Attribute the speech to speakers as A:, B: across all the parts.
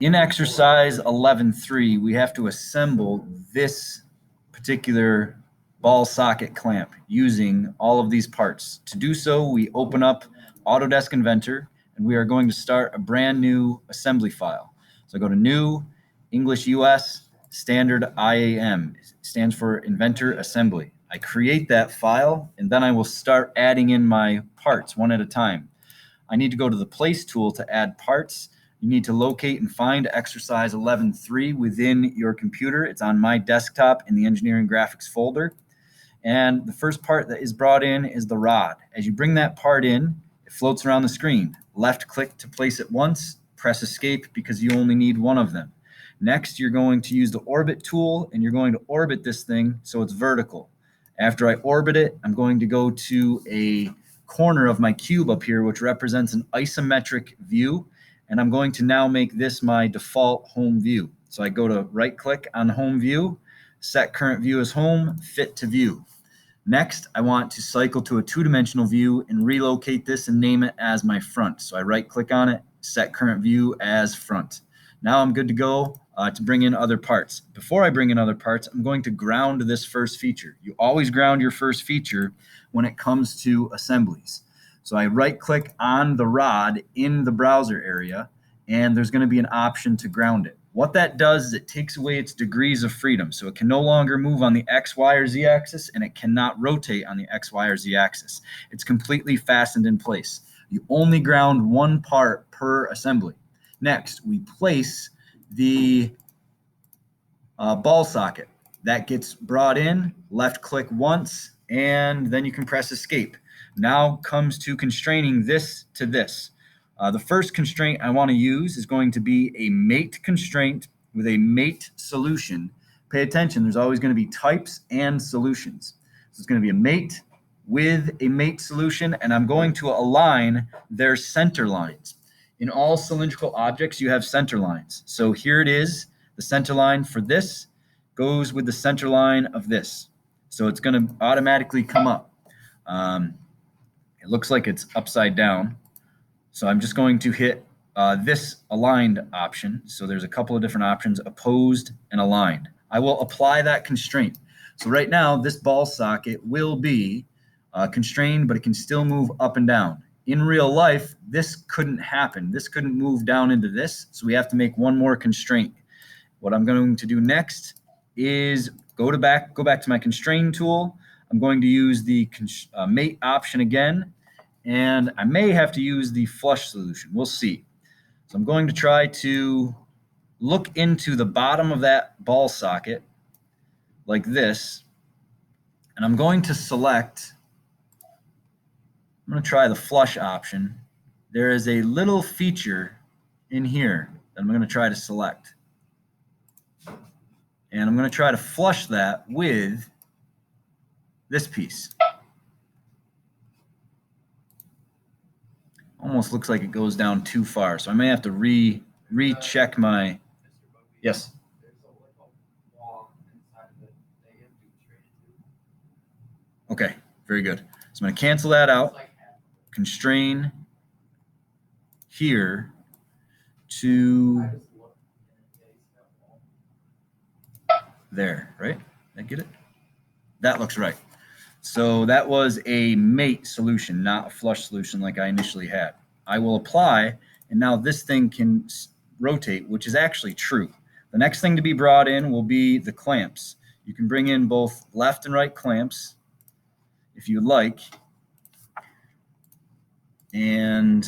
A: In exercise 11.3, we have to assemble this particular ball socket clamp using all of these parts. To do so, we open up Autodesk Inventor, and we are going to start a brand new assembly file. So I go to New, English US, Standard IAM. It stands for Inventor Assembly. I create that file, and then I will start adding in my parts one at a time. I need to go to the Place tool to add parts. You need to locate and find exercise 11.3 within your computer. It's on my desktop in the engineering graphics folder. And the first part that is brought in is the rod. As you bring that part in, it floats around the screen. Left click to place it once, press escape because you only need one of them. Next, you're going to use the orbit tool, and you're going to orbit this thing so it's vertical. After I orbit it, I'm going to go to a corner of my cube up here, which represents an isometric view. And I'm going to now make this my default home view. So I go to right click on home view, set current view as home, fit to view. Next, I want to cycle to a two-dimensional view and relocate this and name it as my front. So I right click on it, set current view as front. Now I'm good to go to bring in other parts. Before I bring in other parts, I'm going to ground this first feature. You always ground your first feature when it comes to assemblies. So I right click on the rod in the browser area, and there's going to be an option to ground it. What that does is it takes away its degrees of freedom. So it can no longer move on the X, Y, or Z axis, and it cannot rotate on the X, Y, or Z axis. It's completely fastened in place. You only ground one part per assembly. Next, we place the ball socket. That gets brought in, left click once, and then you can press escape. Now comes to constraining this to this. The first constraint I want to use is going to be a mate constraint with a mate solution. Pay attention, there's always going to be types and solutions. So it's going to be a mate with a mate solution, and I'm going to align their center lines. In all cylindrical objects, you have center lines. So here it is, the center line for this goes with the center line of this. So it's going to automatically come up. It looks like it's upside down. So I'm just going to hit this aligned option. So there's a couple of different options, opposed and aligned. I will apply that constraint. So right now, this ball socket will be constrained, but it can still move up and down. In real life, this couldn't happen. This couldn't move down into this. So we have to make one more constraint. What I'm going to do next is go back to my constrain tool. I'm going to use the mate option again, and I may have to use the flush solution. We'll see. So I'm going to try to look into the bottom of that ball socket like this, and I'm going to select, I'm going to try the flush option. There is a little feature in here that I'm going to try to select. And I'm going to try to flush that with this piece. Almost looks like it goes down too far, so I may have to recheck my. Yes. Okay, very good. So I'm going to cancel that out. Constrain here to there, right? Did I get it? That looks right. So that was a mate solution, not a flush solution like I initially had. I will apply, and now this thing can rotate, which is actually true. The next thing to be brought in will be the clamps. You can bring in both left and right clamps if you like. And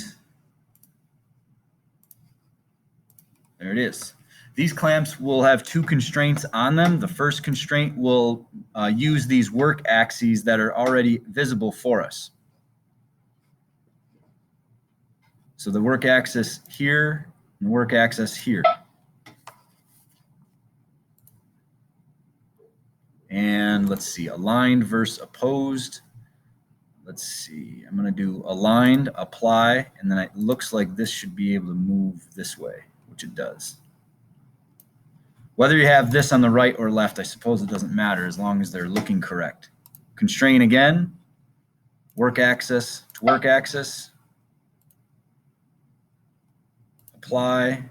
A: there it is. These clamps will have two constraints on them. The first constraint will use these work axes that are already visible for us. So the work axis here and the work axis here. And let's see, aligned versus opposed. Let's see, I'm going to do aligned, apply, and then it looks like this should be able to move this way, which it does. Whether you have this on the right or left, I suppose it doesn't matter as long as they're looking correct. Constrain again, work axis to work axis, apply,